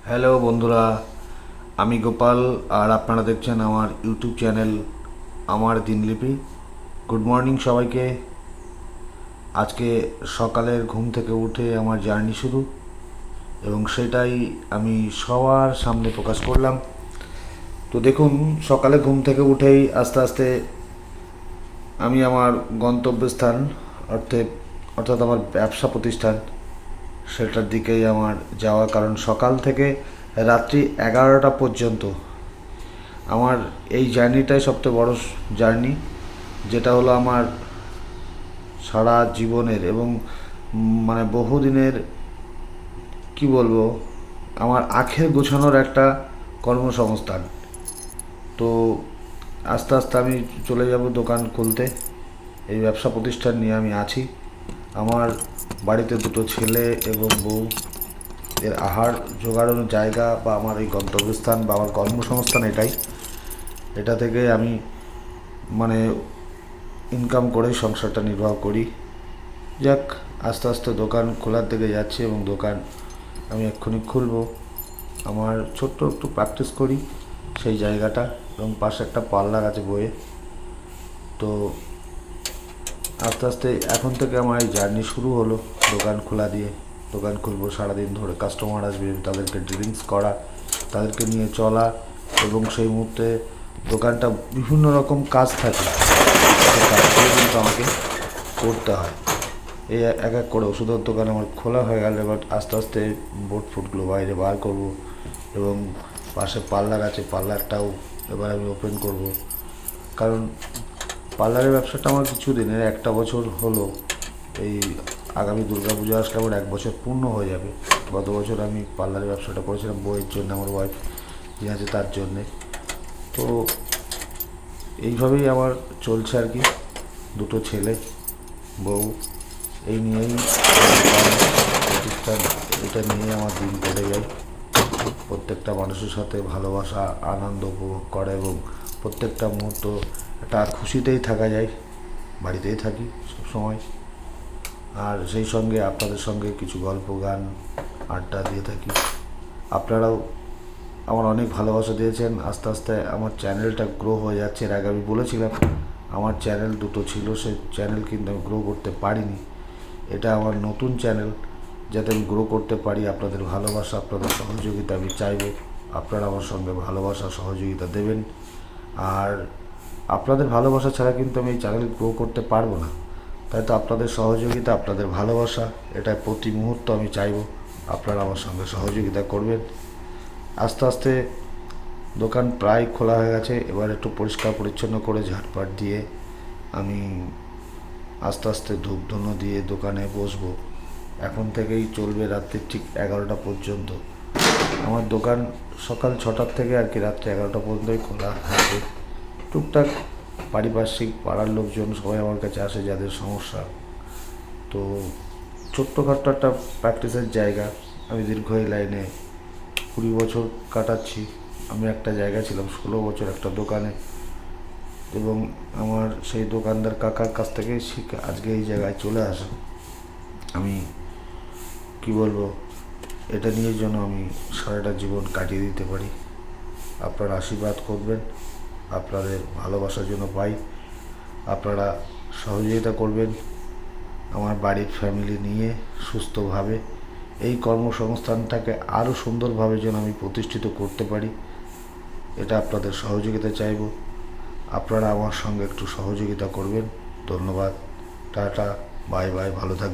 Hello বন্ধুরা, আমি গোপাল আর আপনারা দেখছেন আমার ইউটিউব চ্যানেল আমার দিনলিপি। গুড মর্নিং সবাইকে। আজকে সকালের ঘুম থেকে উঠে আমার জার্নি শুরু, এবং সেটাই আমি সবার সামনে প্রকাশ করলাম। তো দেখুন, সকালে ঘুম থেকে উঠেই আস্তে আস্তে আমি আমার গন্তব্যস্থান অর্থে অর্থাৎ আমার ব্যবসা প্রতিষ্ঠান সেটার দিকেই আমার যাওয়া। কারণ সকাল থেকে রাত্রি 11টা পর্যন্ত আমার এই জার্নিটাই সবচেয়ে বড় জার্নি, যেটা হলো আমার সারা জীবনের এবং মানে বহুদিনের, কি বলবো, আমার আখের গোছানোর একটা কর্মসংস্থান। তো আস্তে আস্তে আমি চলে যাব দোকান খুলতে। এই ব্যবসা প্রতিষ্ঠান নিয়ে আমি আছি। আমার বাড়িতে দুটো ছেলে এবং বউ, এর আহার জোগাড়ানোর জায়গা বা আমার এই গন্তব্যস্থান বা আমার কর্মসংস্থান এটাই। এটা থেকে আমি মানে ইনকাম করে সংসারটা নির্বাহ করি। যাক, আস্তে আস্তে দোকান খোলার দিকে যাচ্ছি এবং দোকান আমি এক্ষুনি খুলবো। আমার ছোট্ট একটু প্র্যাকটিস করি সেই জায়গাটা, এবং পাশে একটা পার্লার আছে বইয়ে। তো আস্তে আস্তে এখন থেকে আমার এই জার্নি শুরু হলো দোকান খোলা দিয়ে। দোকান খুলবো, সারাদিন ধরে কাস্টমার আসবে, তাদেরকে ড্রিঙ্কস করা, তাদেরকে নিয়ে চলা, এবং সেই মুহূর্তে দোকানটা বিভিন্ন রকম কাজ থাকে, সেই কাজগুলো কিন্তু আমাকে করতে হয়। এই এক এক করে ওষুধের দোকান আমার খোলা হয়ে গেল, এবার আস্তে আস্তে বোর্ড ফুটগুলো বাইরে বার করব, এবং পাশে পার্লার আছে, পার্লারটাও এবার আমি ওপেন করব। কারণ পার্লারের ব্যবসাটা আমার কিছুদিনের, একটা বছর হলো। এই আগামী দুর্গাপুজো আসলে আমার 1 বছর পূর্ণ হয়ে যাবে। গত বছর আমি পার্লারের ব্যবসাটা করেছিলাম বইয়ের জন্য, আমার ওয়াইফ যে আছে তার জন্যে। তো এইভাবেই আমার চলছে আর কি। দুটো ছেলে, বউ, এই নিয়েই প্রতিষ্ঠান, এটা নিয়ে আমার দিন কেটে যায়। প্রত্যেকটা মানুষের সাথে ভালোবাসা, আনন্দ উপভোগ করা, এবং প্রত্যেকটা মুহূর্ত একটা খুশিতেই থাকা যায়। বাড়িতেই থাকি সবসময়, আর সেই সঙ্গে আপনাদের সঙ্গে কিছু গল্প, গান, আড্ডা দিয়ে থাকি। আপনারাও আমার অনেক ভালোবাসা দিয়েছেন। আস্তে আস্তে আমার চ্যানেলটা গ্রো হয়ে যাচ্ছে। এর আগে আমি বলেছিলাম আমার চ্যানেল দুটো ছিল, সেই চ্যানেল কিন্তু আমি গ্রো করতে পারিনি। এটা আমার নতুন চ্যানেল, যাতে আমি গ্রো করতে পারি। আপনাদের ভালোবাসা, আপনাদের সহযোগিতা আমি চাইব। আপনারা আমার সঙ্গে ভালোবাসা, সহযোগিতা দেবেন। আর আপনাদের ভালোবাসা ছাড়া কিন্তু আমি এই চ্যানেল গ্রো করতে পারবো না। তাই তো আপনাদের সহযোগিতা, আপনাদের ভালোবাসা, এটা প্রতি মুহূর্ত আমি চাইব আপনারা আমার সঙ্গে সহযোগিতা করবেন। আস্তে আস্তে দোকান প্রায় খোলা হয়ে গেছে। এবার একটু পরিষ্কার পরিচ্ছন্ন করে ঝাড়পাট দিয়ে আমি আস্তে আস্তে ধূপধুনো দিয়ে দোকানে বসবো। এখন থেকেই চলবে রাত্রি ঠিক 11টা পর্যন্ত। আমার দোকান সকাল 6টার থেকে আর কি রাত্রি 11টা পর্যন্তই খোলা থাকে। টুকটাক পারিপার্শ্বিক পাড়ার লোকজন সবাই আমার কাছে আসে, যাদের সমস্যা। তো ছোট্টখাট্টো একটা প্র্যাকটিসের জায়গা। আমি দীর্ঘ এই লাইনে 20 বছর কাটাচ্ছি। আমি একটা জায়গায় ছিলাম 16 বছর একটা দোকানে, এবং আমার সেই দোকানদার কাকার কাছ থেকে শিখে আজকে এই জায়গায় চলে আসা। আমি কি বলবো, এটা নিয়ে যেন আমি সারাটা জীবন কাটিয়ে দিতে পারি। আপনারা আশীর্বাদ করবেন, আপনাদের ভালোবাসার জন্য পাই। আপনারা সহযোগিতা করবেন আমার বাড়ির ফ্যামিলি নিয়ে সুস্থভাবে এই কর্মসংস্থানটাকে আরও সুন্দরভাবে যেন আমি প্রতিষ্ঠিত করতে পারি। এটা আপনাদের সহযোগিতা চাইব। আপনারা আমার সঙ্গে একটু সহযোগিতা করবেন। ধন্যবাদ। টাটা, বাই বাই, ভালো থাকবেন।